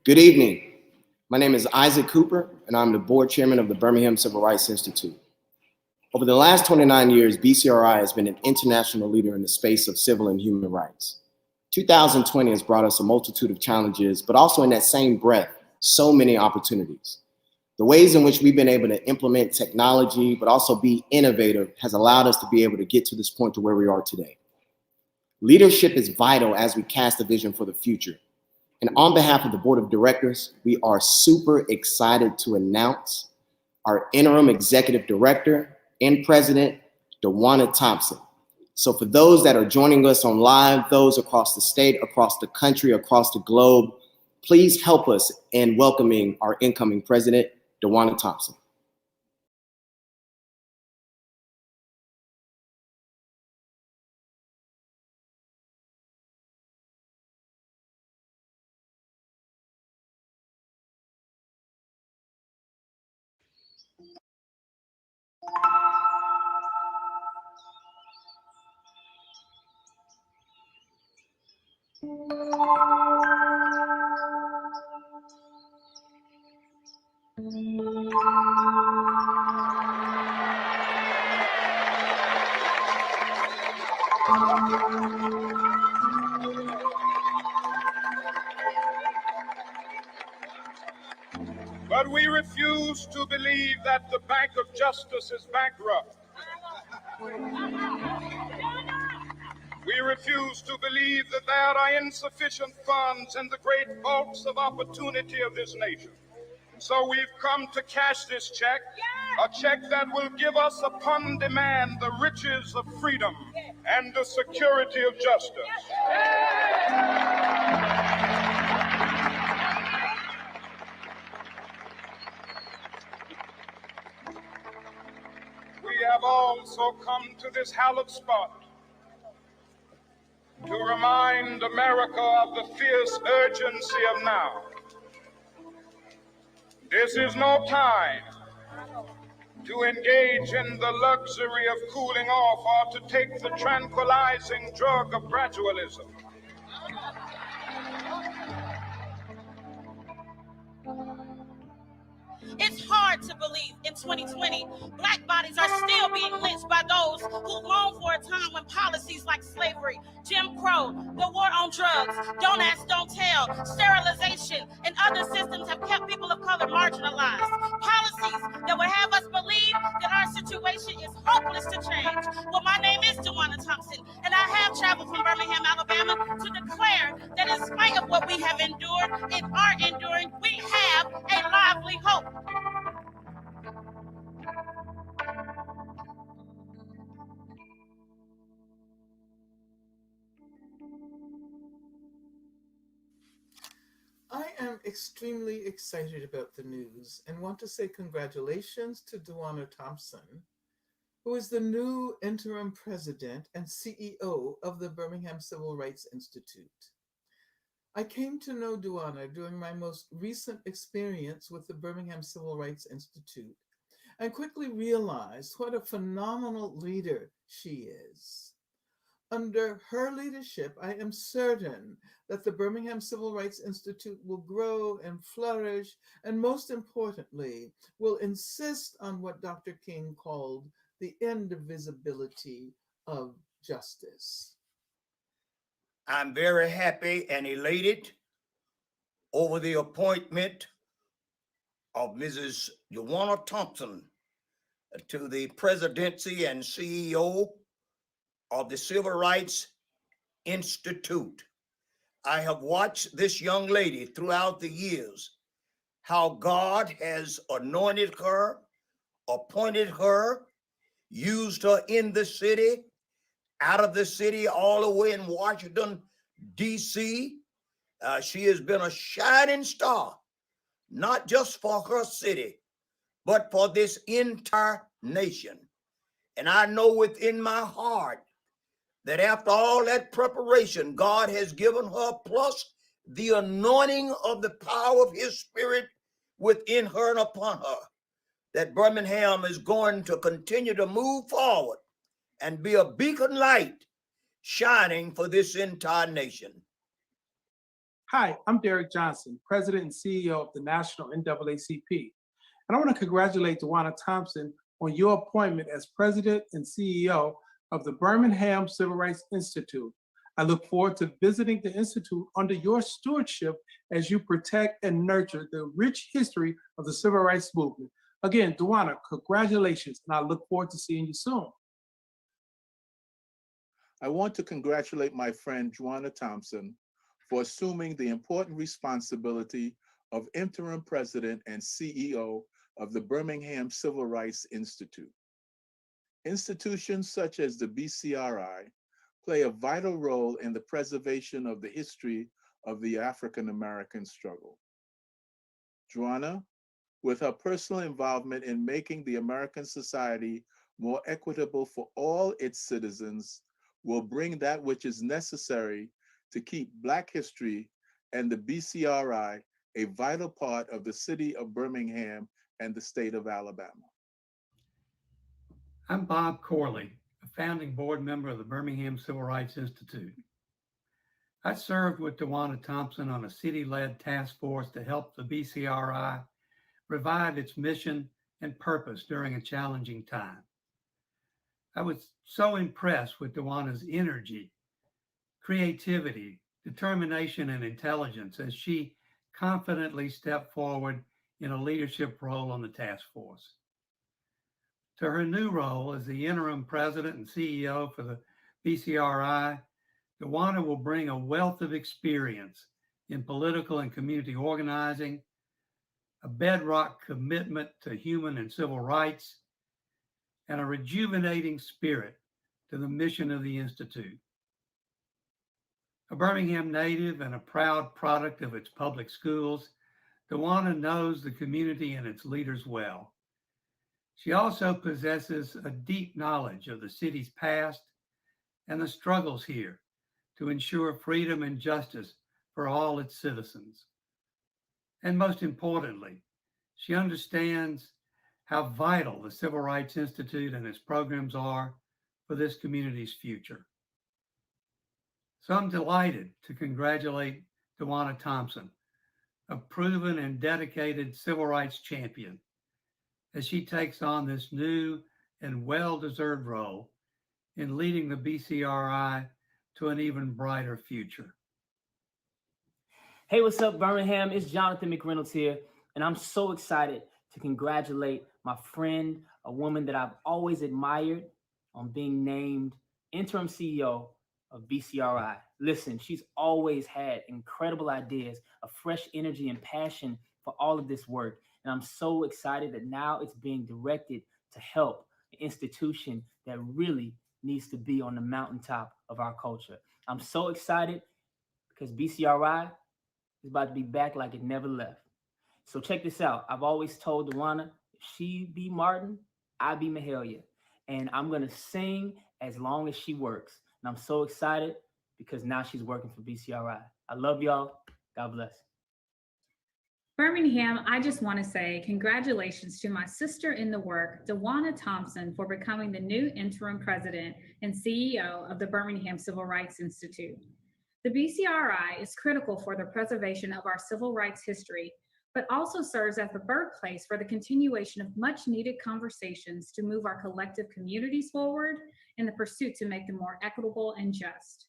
Good evening. My name is Isaac Cooper, and I'm the board chairman of the Birmingham Civil Rights Institute. Over the last 29 years, BCRI has been an international leader in the space of civil and human rights. 2020 has brought us a multitude of challenges, but also in that same breath, so many opportunities. The ways in which we've been able to implement technology, but also be innovative, has allowed us to be able to get to this point to where we are today. Leadership is vital as we cast a vision for the future. And on behalf of the board of directors, we are super excited to announce our interim executive director and president, Dwana Thompson. So for those that are joining us on live, those across the state, across the country, across the globe, please help us in welcoming our incoming president, Dwana Thompson. But we refuse to believe that the Bank of Justice is bankrupt. We refuse to believe that there are insufficient funds in the great vaults of opportunity of this nation. So we've come to cash this check, a check that will give us upon demand the riches of freedom and the security of justice. We have also come to this hallowed spot to remind America of the fierce urgency of now. This is no time to engage in the luxury of cooling off or to take the tranquilizing drug of gradualism. It's hard to believe in 2020, black bodies are still being lynched by those who long for a time when policies like slavery, Jim Crow, the war on drugs, don't ask, don't tell, sterilization, and other systems have kept people of color marginalized. Policies that would have us believe that our situation is hopeless to change. Well, my name is Dwana Thompson, and I have traveled from Birmingham, Alabama to declare that in spite of what we have endured and are enduring, we have a lively hope. I am extremely excited about the news and want to say congratulations to Dwana Thompson, who is the new interim president and CEO of the Birmingham Civil Rights Institute. I came to know Dwana during my most recent experience with the Birmingham Civil Rights Institute and quickly realized what a phenomenal leader she is. Under her leadership, I am certain that the Birmingham Civil Rights Institute will grow and flourish, and most importantly, will insist on what Dr. King called the indivisibility of justice. I'm very happy and elated over the appointment of Mrs. Juan Thompson to the presidency and CEO of the Civil Rights Institute. I have watched this young lady throughout the years, how God has anointed her, appointed her, used her in the city, out of the city, all the way in Washington, D.C. She has been a shining star, not just for her city, but for this entire nation. And I know within my heart that after all that preparation God has given her, plus the anointing of the power of his spirit within her and upon her, that Birmingham is going to continue to move forward and be a beacon light shining for this entire nation. Hi, I'm Derek Johnson, President and CEO of the National NAACP. And I want to congratulate Dwana Thompson on your appointment as President and CEO of the Birmingham Civil Rights Institute. I look forward to visiting the Institute under your stewardship as you protect and nurture the rich history of the Civil Rights Movement. Again, Dwana, congratulations, and I look forward to seeing you soon. I want to congratulate my friend Juan Thompson for assuming the important responsibility of Interim President and CEO of the Birmingham Civil Rights Institute. Institutions such as the BCRI play a vital role in the preservation of the history of the African American struggle. Dwana, with her personal involvement in making the American society more equitable for all its citizens, will bring that which is necessary to keep Black history and the BCRI a vital part of the city of Birmingham and the state of Alabama. I'm Bob Corley, a founding board member of the Birmingham Civil Rights Institute. I served with Dwana Thompson on a city-led task force to help the BCRI revive its mission and purpose during a challenging time. I was so impressed with Dwana's energy, creativity, determination, and intelligence as she confidently stepped forward in a leadership role on the task force. To her new role as the interim president and CEO for the BCRI, Dwana will bring a wealth of experience in political and community organizing, a bedrock commitment to human and civil rights, and a rejuvenating spirit to the mission of the Institute. A Birmingham native and a proud product of its public schools, Dwana knows the community and its leaders well. She also possesses a deep knowledge of the city's past and the struggles here to ensure freedom and justice for all its citizens. And most importantly, she understands how vital the Civil Rights Institute and its programs are for this community's future. So I'm delighted to congratulate Dwana Thompson, a proven and dedicated civil rights champion, as she takes on this new and well-deserved role in leading the BCRI to an even brighter future. Hey, what's up, Birmingham? It's Jonathan McReynolds here, and I'm so excited to congratulate my friend, a woman that I've always admired, on being named interim CEO of BCRI. Listen, she's always had incredible ideas, a fresh energy and passion for all of this work. And I'm so excited that now it's being directed to help an institution that really needs to be on the mountaintop of our culture. I'm so excited because BCRI is about to be back like it never left. So check this out. I've always told Dwana, if she be Martin, I be Mahalia. And I'm going to sing as long as she works. And I'm so excited because now she's working for BCRI. I love y'all. God bless. Birmingham, I just want to say congratulations to my sister in the work, Dwana Thompson, for becoming the new interim president and CEO of the Birmingham Civil Rights Institute. The BCRI is critical for the preservation of our civil rights history, but also serves as the birthplace for the continuation of much needed conversations to move our collective communities forward in the pursuit to make them more equitable and just.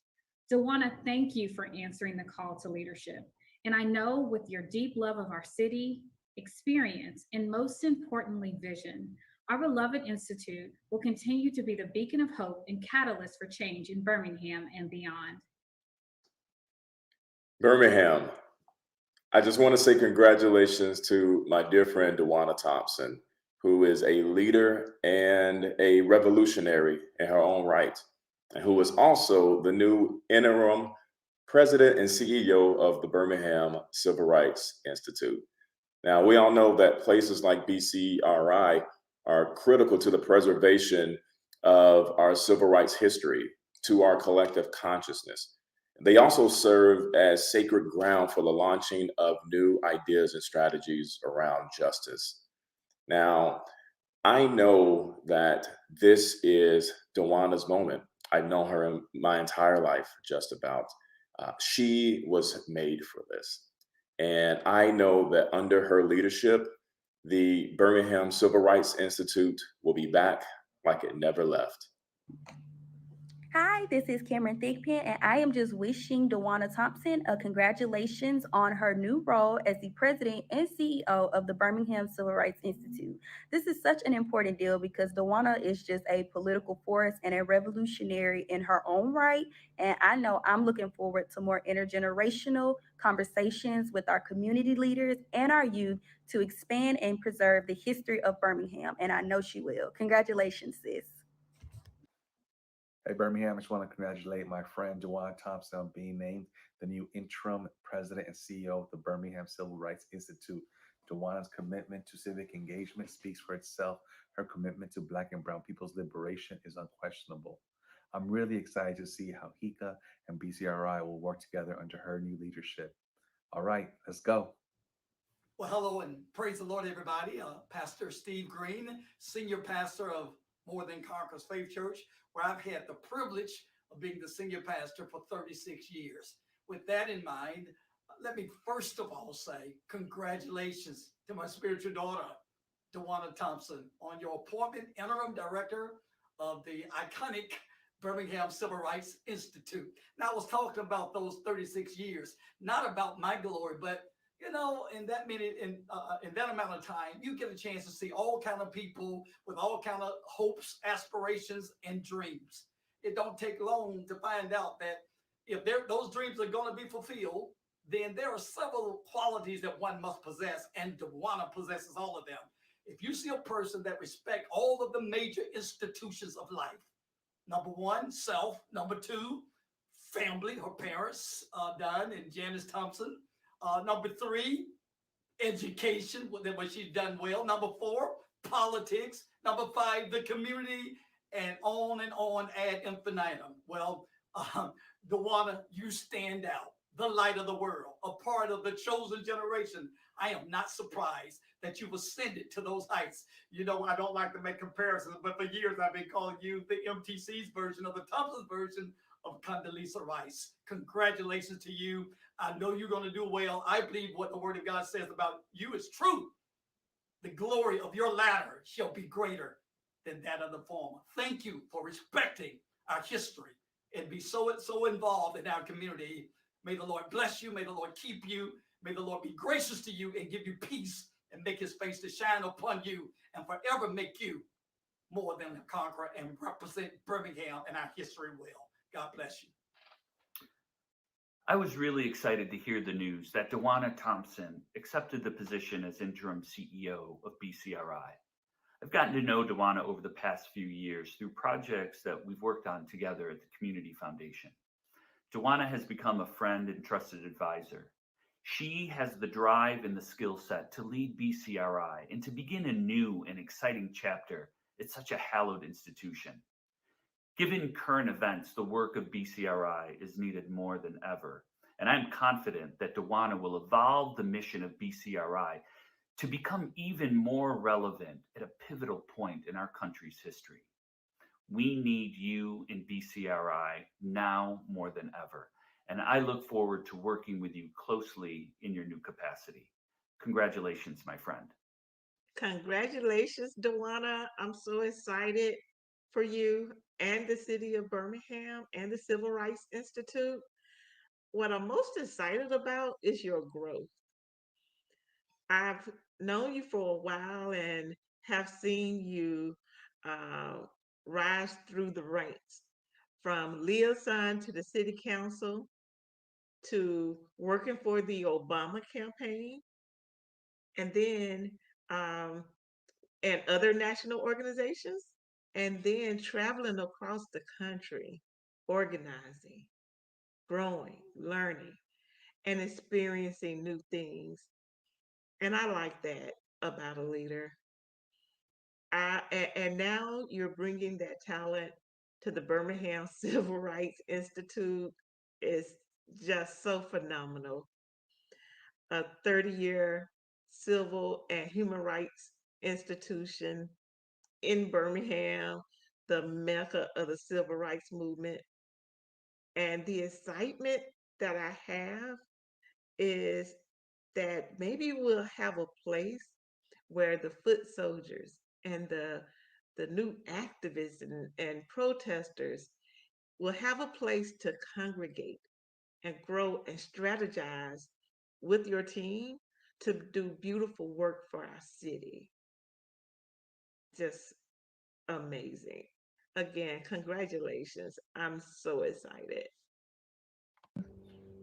Dwana, thank you for answering the call to leadership. And I know with your deep love of our city, experience, and most importantly, vision, our beloved institute will continue to be the beacon of hope and catalyst for change in Birmingham and beyond. Birmingham, I just want to say congratulations to my dear friend Dwana Thompson, who is a leader and a revolutionary in her own right, and who is also the new interim president and CEO of the Birmingham Civil Rights Institute. Now, we all know that places like BCRI are critical to the preservation of our civil rights history, to our collective consciousness. They also serve as sacred ground for the launching of new ideas and strategies around justice. Now, I know that this is Dwana's moment. I've known her my entire life, just about. She was made for this. And I know that under her leadership, the Birmingham Civil Rights Institute will be back like it never left. Hi, this is Cameron Thigpen, and I am just wishing Dwana Thompson a congratulations on her new role as the president and CEO of the Birmingham Civil Rights Institute. This is such an important deal because Dwana is just a political force and a revolutionary in her own right. And I know I'm looking forward to more intergenerational conversations with our community leaders and our youth to expand and preserve the history of Birmingham. And I know she will. Congratulations, sis. Hey, Birmingham, I just want to congratulate my friend Juan Thompson on being named the new interim president and CEO of the Birmingham Civil Rights Institute. Dwana's commitment to civic engagement speaks for itself. Her commitment to Black and Brown people's liberation is unquestionable. I'm really excited to see how HICA and BCRI will work together under her new leadership. All right, let's go. Well, hello and praise the Lord, everybody. Pastor Steve Green, senior pastor of More Than Conquerors Faith Church, where I've had the privilege of being the senior pastor for 36 years. With that in mind, let me first of all say congratulations to my spiritual daughter, Dwana Thompson, on your appointment, interim director of the iconic Birmingham Civil Rights Institute. Now, I was talking about those 36 years, not about my glory, but you know, in that minute, in that amount of time, you get a chance to see all kind of people with all kind of hopes, aspirations, and dreams. It don't take long to find out that if those dreams are going to be fulfilled, then there are several qualities that one must possess, and Dwana possesses all of them. If you see a person that respects all of the major institutions of life, number one, self. Number two, family, her parents, Don and Janice Thompson. Number three, education, what she's done well. Number four, politics. Number five, the community, and on ad infinitum. Well, Dwana, you stand out, the light of the world, a part of the chosen generation. I am not surprised that you've ascended to those heights. You know, I don't like to make comparisons, but for years I've been calling you the MTC's version of the Thompson's version of Condoleezza Rice. Congratulations to you. I know you're going to do well. I believe what the word of God says about you is true. The glory of your latter shall be greater than that of the former. Thank you for respecting our history and be so involved in our community. May the Lord bless you. May the Lord keep you. May the Lord be gracious to you and give you peace and make his face to shine upon you and forever make you more than a conqueror and represent Birmingham and our history well. God bless you. I was really excited to hear the news that Dwana Thompson accepted the position as interim CEO of BCRI. I've gotten to know Dwana over the past few years through projects that we've worked on together at the Community Foundation. Dwana has become a friend and trusted advisor. She has the drive and the skill set to lead BCRI and to begin a new and exciting chapter at such a hallowed institution. Given current events, the work of BCRI is needed more than ever, and I'm confident that Dwana will evolve the mission of BCRI to become even more relevant at a pivotal point in our country's history. We need you in BCRI now more than ever, and I look forward to working with you closely in your new capacity. Congratulations, my friend. Congratulations, Dwana. I'm so excited for you and the city of Birmingham and the Civil Rights Institute. What I'm most excited about is your growth. I've known you for a while and have seen you rise through the ranks from liaison to the city council to working for the Obama campaign and then and other national organizations, and then traveling across the country, organizing, growing, learning, and experiencing new things. And I like that about a leader. And now you're bringing that talent to the Birmingham Civil Rights Institute. Is just so phenomenal. A 30-year civil and human rights institution in Birmingham, the mecca of the civil rights movement, and the excitement that I have is that maybe we'll have a place where the foot soldiers and the new activists and protesters will have a place to congregate and grow and strategize with your team to do beautiful work for our city. Just amazing. Again, congratulations. I'm so excited.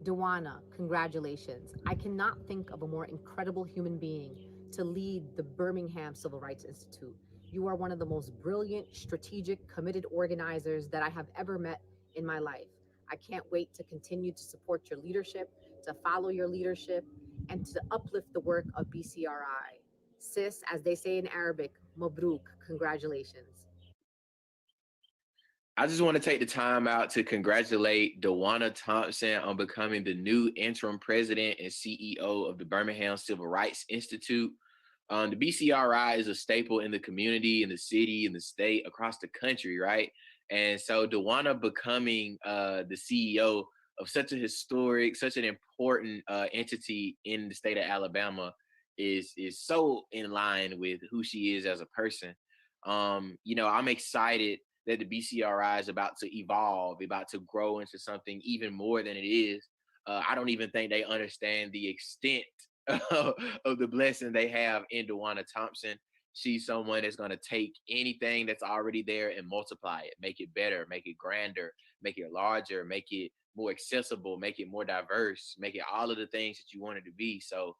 Dwana, congratulations. I cannot think of a more incredible human being to lead the Birmingham Civil Rights Institute. You are one of the most brilliant, strategic, committed organizers that I have ever met in my life. I can't wait to continue to support your leadership, to follow your leadership, and to uplift the work of BCRI. Sis, as they say in Arabic, Mabruk, congratulations. I just want to take the time out to congratulate Dwana Thompson on becoming the new interim president and CEO of the Birmingham Civil Rights Institute. The BCRI is a staple in the community, in the city, in the state, across the country, right? And so Dwana becoming the CEO of such a historic, such an important entity in the state of Alabama is so in line with who she is as a person. I'm excited that the BCRI is about to evolve, about to grow into something even more than it is. I don't even think they understand the extent of the blessing they have in Dwana Thompson. She's someone that's going to take anything that's already there and multiply it, make it better, make it grander, make it larger, make it more accessible, make it more diverse, make it all of the things that you want it to be. So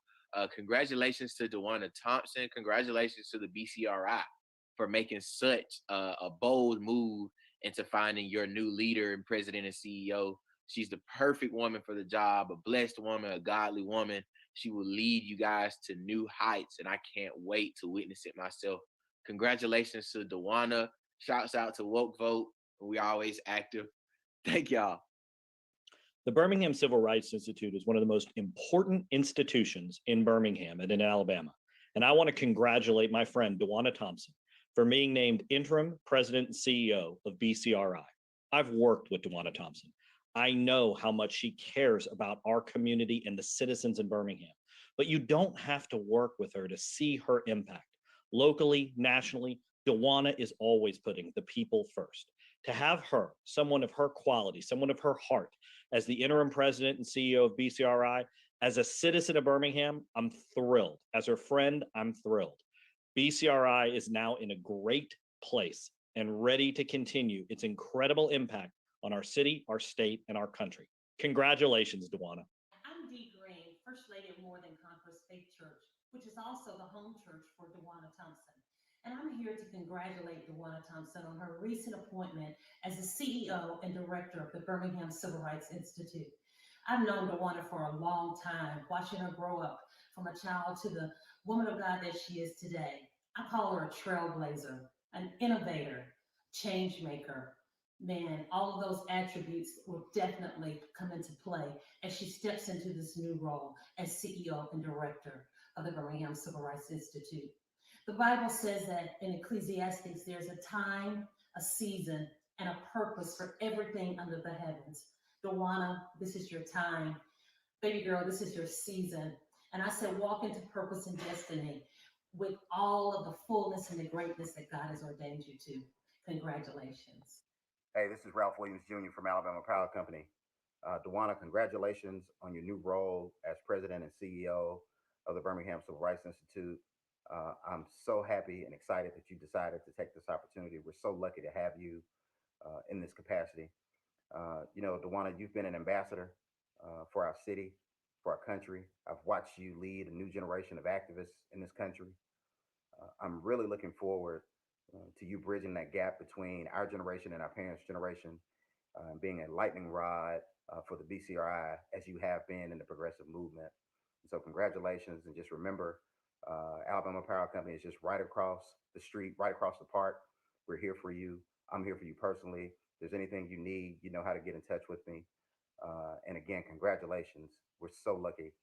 congratulations to Dwana Thompson. Congratulations to the BCRI for making such a bold move into finding your new leader and president and CEO. She's the perfect woman for the job, a blessed woman, a godly woman. She will lead you guys to new heights, and I can't wait to witness it myself. Congratulations to Dwana. Shouts out to Woke Vote. We always active. Thank y'all. The Birmingham Civil Rights Institute is one of the most important institutions in Birmingham and in Alabama. And I want to congratulate my friend, Dwana Thompson, for being named interim president and CEO of BCRI. I've worked with Dwana Thompson. I know how much she cares about our community and the citizens in Birmingham, but you don't have to work with her to see her impact. Locally, nationally, Dwana is always putting the people first. To have her, someone of her quality, someone of her heart, as the interim president and CEO of BCRI, as a citizen of Birmingham, I'm thrilled. As her friend, I'm thrilled. BCRI is now in a great place and ready to continue its incredible impact on our city, our state, and our country. Congratulations, Dwana. I'm Dee Green, First Lady of More Than Conquerors Faith Church, which is also the home church for Dwana Thompson. And I'm here to congratulate Dwana Thompson on her recent appointment as the CEO and Director of the Birmingham Civil Rights Institute. I've known Dwana for a long time, watching her grow up from a child to the woman of God that she is today. I call her a trailblazer, an innovator, change maker. Man, all of those attributes will definitely come into play as she steps into this new role as CEO and Director of the Birmingham Civil Rights Institute. The Bible says that in Ecclesiastes, there's a time, a season, and a purpose for everything under the heavens. Dwana, this is your time. Baby girl, this is your season. And I said, walk into purpose and destiny with all of the fullness and the greatness that God has ordained you to. Congratulations. Hey, this is Ralph Williams Jr. from Alabama Power Company. Dwana, congratulations on your new role as president and CEO of the Birmingham Civil Rights Institute. I'm so happy and excited that you decided to take this opportunity. We're so lucky to have you in this capacity. Dwana, you've been an ambassador for our city, for our country. I've watched you lead a new generation of activists in this country. I'm really looking forward to you bridging that gap between our generation and our parents' generation, being a lightning rod for the BCRI as you have been in the progressive movement. So congratulations, and just remember, Alabama Power Company is just right across the street, right across the park. We're here for you. I'm here for you personally. If there's anything you need, you know how to get in touch with me. And again, congratulations. We're so lucky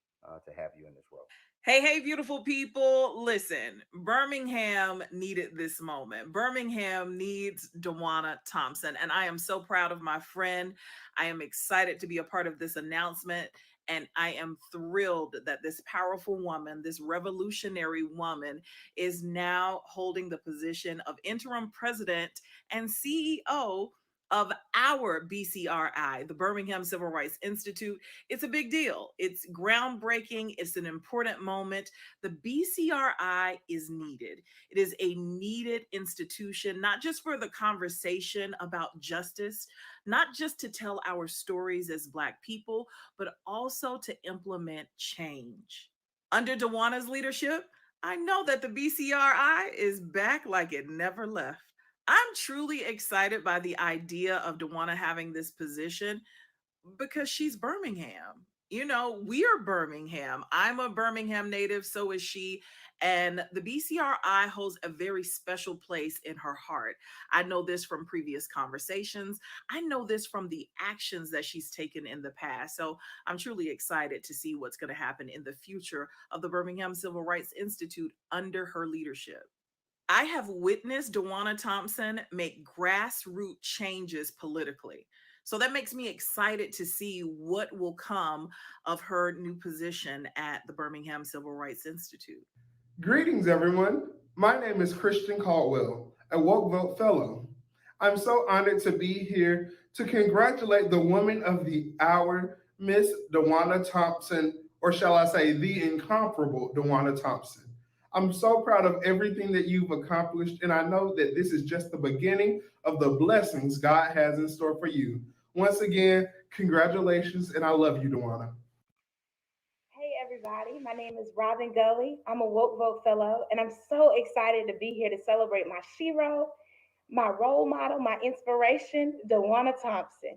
to have you in this role. Hey, beautiful people. Listen, Birmingham needed this moment. Birmingham needs Dwana Thompson. And I am so proud of my friend. I am excited to be a part of this announcement. And I am thrilled that this powerful woman, this revolutionary woman, is now holding the position of interim president and CEO of our BCRI, the Birmingham Civil Rights Institute. It's a big deal. It's groundbreaking. It's an important moment. The BCRI is needed. It is a needed institution, not just for the conversation about justice, not just to tell our stories as Black people, but also to implement change. Under Dwana's leadership, I know that the BCRI is back like it never left. I'm truly excited by the idea of Dwana having this position because she's Birmingham. You know, we are Birmingham. I'm a Birmingham native, so is she. And the BCRI holds a very special place in her heart. I know this from previous conversations. I know this from the actions that she's taken in the past. So I'm truly excited to see what's going to happen in the future of the Birmingham Civil Rights Institute under her leadership. I have witnessed Dwana Thompson make grassroots changes politically. So that makes me excited to see what will come of her new position at the Birmingham Civil Rights Institute. Greetings, everyone. My name is Christian Caldwell, a Woke Vote Fellow. I'm so honored to be here to congratulate the Woman of the Hour, Miss Dwana Thompson, or shall I say the incomparable Dwana Thompson. I'm so proud of everything that you've accomplished, and I know that this is just the beginning of the blessings God has in store for you. Once again, congratulations, and I love you, Dwana. Hey, everybody. My name is Robin Gully. I'm a Woke Vote Fellow, and I'm so excited to be here to celebrate my shero, my role model, my inspiration, Dwana Thompson.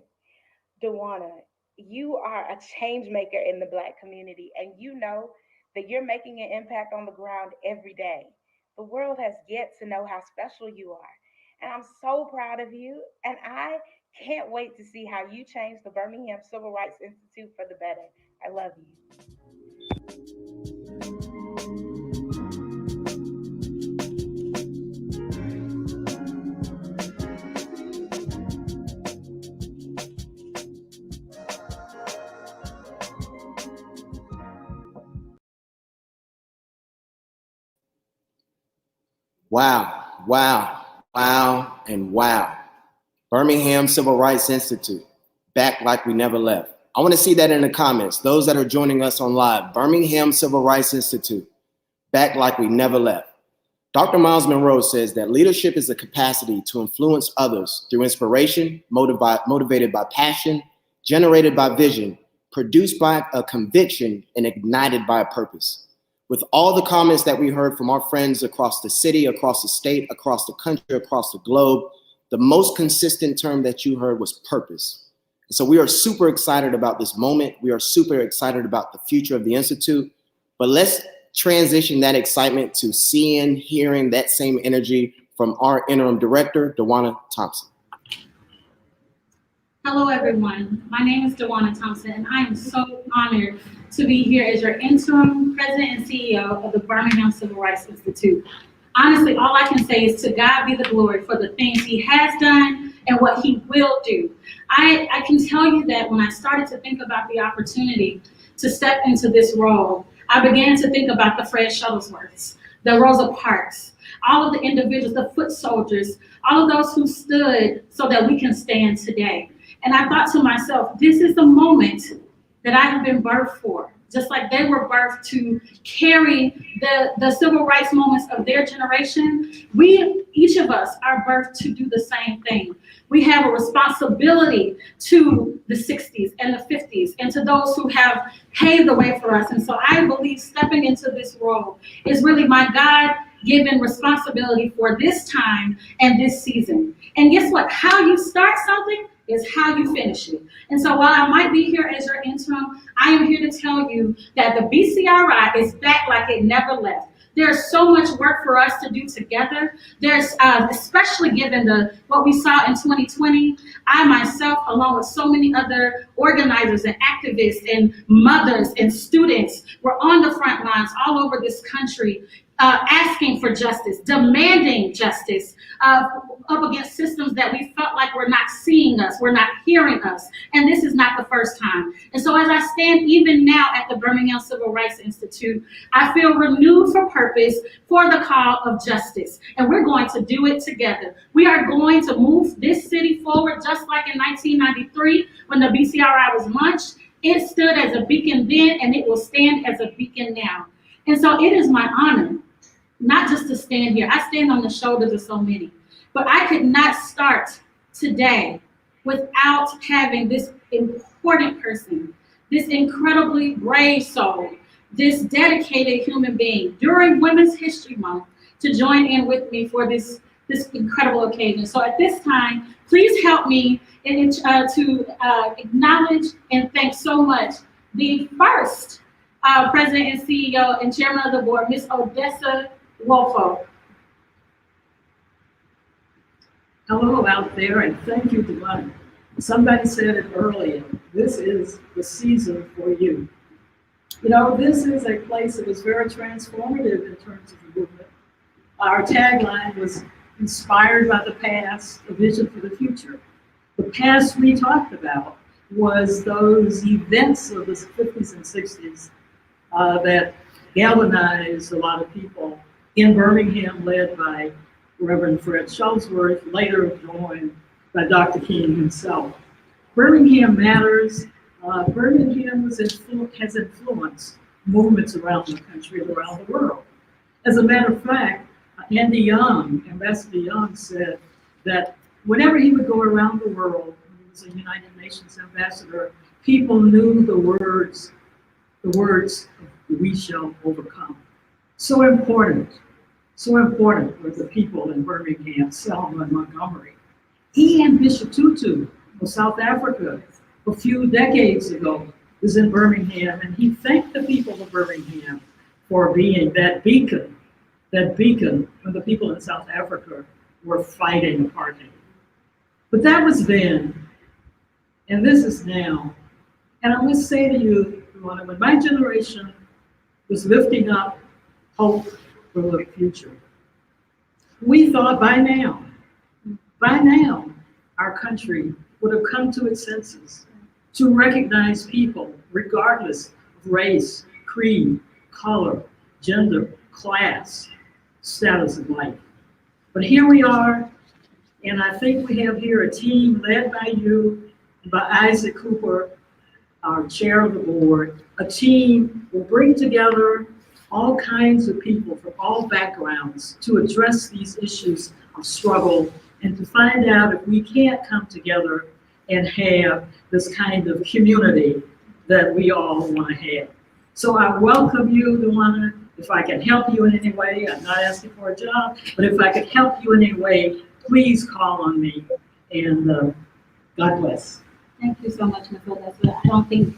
Dwana, you are a change maker in the Black community, and you know that you're making an impact on the ground every day. The world has yet to know how special you are. And I'm so proud of you. And I can't wait to see how you change the Birmingham Civil Rights Institute for the better. I love you. Wow, wow, wow, and wow. Birmingham Civil Rights Institute, back like we never left. I want to see that in the comments. Those that are joining us on live, Birmingham Civil Rights Institute, back like we never left. Dr. Miles Monroe says that leadership is the capacity to influence others through inspiration, motivated by passion, generated by vision, produced by a conviction, and ignited by a purpose. With all the comments that we heard from our friends across the city, across the state, across the country, across the globe, the most consistent term that you heard was purpose. So we are super excited about this moment. We are super excited about the future of the Institute, but let's transition that excitement to seeing, hearing that same energy from our interim director, Dwana Thompson. Hello, everyone. My name is Dwana Thompson, and I am so honored to be here as your interim president and CEO of the Birmingham Civil Rights Institute. Honestly, all I can say is to God be the glory for the things he has done and what he will do. I can tell you that when I started to think about the opportunity to step into this role, I began to think about the Fred Shuttlesworths, the Rosa Parks, all of the individuals, the foot soldiers, all of those who stood so that we can stand today. And I thought to myself, this is the moment that I have been birthed for. Just like they were birthed to carry the civil rights moments of their generation, each of us are birthed to do the same thing. We have a responsibility to the 60s and the 50s and to those who have paved the way for us. And so I believe stepping into this role is really my God-given responsibility for this time and this season. And guess what? How you start something is how you finish it. And so while I might be here as your interim, I am here to tell you that the BCRI is back like it never left. There's so much work for us to do together. There's, especially given what we saw in 2020, I myself, along with so many other organizers and activists and mothers and students, were on the front lines all over this country, asking for justice, demanding justice, up against systems that we felt like were not seeing us, were not hearing us. And this is not the first time. And so as I stand even now at the Birmingham Civil Rights Institute, I feel renewed for purpose for the call of justice. And we're going to do it together. We are going to move this city forward, just like in 1993 when the BCRI was launched. It stood as a beacon then, and it will stand as a beacon now. And so it is my honor not just to stand here. I stand on the shoulders of so many, but I could not start today without having this important person, this incredibly brave soul, this dedicated human being during Women's History Month to join in with me for this incredible occasion. So at this time, please help me to acknowledge and thank so much the first President and CEO and Chairman of the Board, Ms. Odessa Wolfo. Hello out there, and thank you, Dwana. Somebody said it earlier, this is the season for you. You know, this is a place that was very transformative in terms of the movement. Our tagline was inspired by the past, a vision for the future. The past we talked about was those events of the 50s and 60s that galvanized a lot of people in Birmingham, led by Reverend Fred Shuttlesworth, later joined by Dr. King himself. Birmingham matters. Birmingham has influenced movements around the country and around the world. As a matter of fact, Andy Young, Ambassador Young, said that whenever he would go around the world, when he was a United Nations ambassador, people knew the words of "we shall overcome." So important were the people in Birmingham, Selma, and Montgomery. Ian Bishop Tutu of South Africa a few decades ago was in Birmingham, and he thanked the people of Birmingham for being that beacon when the people in South Africa were fighting apartheid. But that was then, and this is now. And I must say to you, when my generation was lifting up hope for the future, we thought by now, our country would have come to its senses to recognize people regardless of race, creed, color, gender, class, status of life. But here we are, and I think we have here a team led by you, by Isaac Cooper, our chair of the board. A team will bring together all kinds of people from all backgrounds to address these issues of struggle and to find out if we can't come together and have this kind of community that we all want to have. So I welcome you, Dwana. If I can help you in any way, I'm not asking for a job, but if I could help you in any way, please call on me, and God bless. Thank you so much, Ms. Odessa. I don't think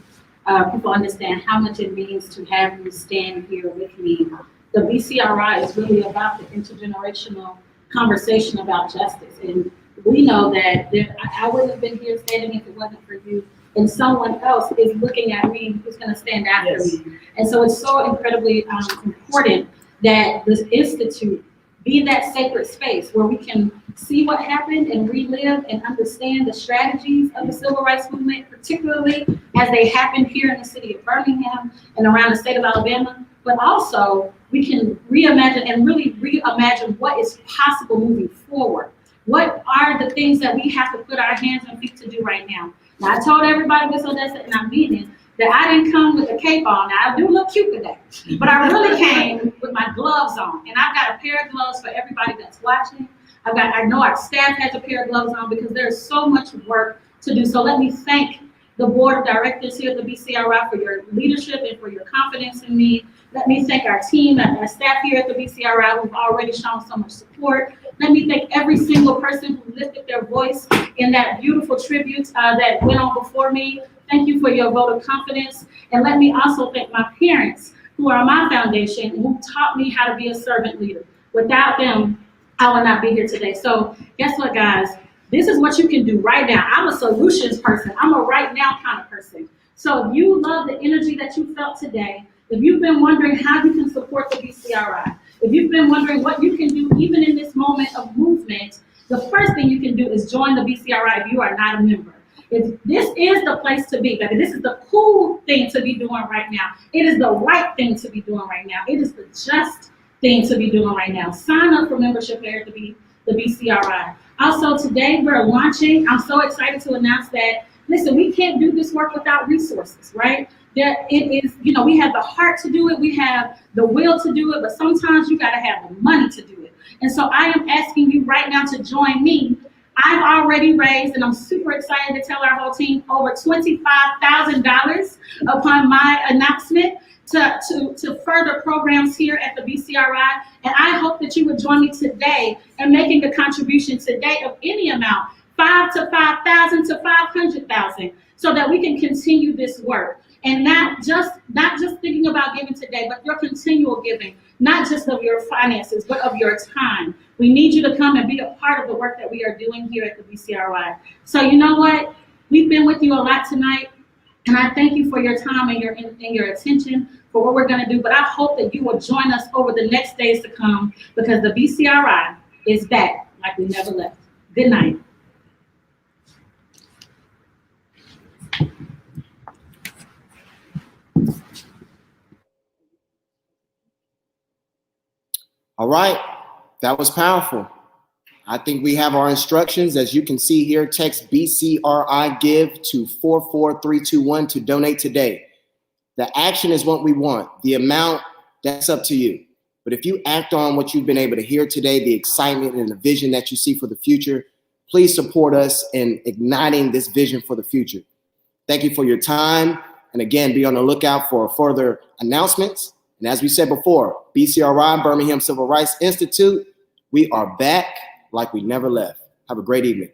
people understand how much it means to have you stand here with me. The BCRI is really about the intergenerational conversation about justice. And we know that I wouldn't have been here standing if it wasn't for you. And someone else is looking at me who's going to stand after me. And so it's so incredibly important that this institute be that sacred space where we can see what happened and relive and understand the strategies of the civil rights movement, particularly as they happened here in the city of Birmingham and around the state of Alabama, but also we can reimagine and really reimagine what is possible moving forward. What are the things that we have to put our hands and feet to do right now? Now, I told everybody with Odessa, and I mean it, that I didn't come with a cape on. Now, I do look cute today, but I really came with my gloves on. And I've got a pair of gloves for everybody that's watching. I know our staff has a pair of gloves on because there's so much work to do. So let me thank the board of directors here at the BCRI for your leadership and for your confidence in me. Let me thank our team and our staff here at the BCRI who've already shown so much support. Let me thank every single person who lifted their voice in that beautiful tribute that went on before me. Thank you for your vote of confidence. And let me also thank my parents who are my foundation, and who taught me how to be a servant leader. Without them, I would not be here today. So guess what, guys? This is what you can do right now. I'm a solutions person. I'm a right now kind of person. So if you love the energy that you felt today, if you've been wondering how you can support the BCRI, if you've been wondering what you can do even in this moment of movement, the first thing you can do is join the BCRI if you are not a member. If this is the place to be, baby, this is the cool thing to be doing right now. It is the right thing to be doing right now. It is the just thing to be doing right now. Sign up for membership here to be the BCRI. Also today we're launching, I'm so excited to announce that, listen, we can't do this work without resources, right? There it is, you know, we have the heart to do it, we have the will to do it, but sometimes you gotta have the money to do it. And so I am asking you right now to join me. I've already raised, and I'm super excited to tell our whole team, over $25,000 upon my announcement to further programs here at the BCRI. And I hope that you would join me today in making a contribution today of any amount, 5 to 5,000 to 500,000, so that we can continue this work. And not just thinking about giving today, but your continual giving, not just of your finances, but of your time. We need you to come and be a part of the work that we are doing here at the BCRI. So you know what? We've been with you a lot tonight, and I thank you for your time and your attention for what we're going to do. But I hope that you will join us over the next days to come, because the BCRI is back like we never left. Good night. All right, that was powerful. I think we have our instructions. As you can see here, text BCRI give to 44321 to donate today. The action is what we want. The amount, that's up to you. But if you act on what you've been able to hear today, the excitement and the vision that you see for the future, please support us in igniting this vision for the future. Thank you for your time. And again, be on the lookout for further announcements. And as we said before, BCRI, Birmingham Civil Rights Institute, we are back like we never left. Have a great evening.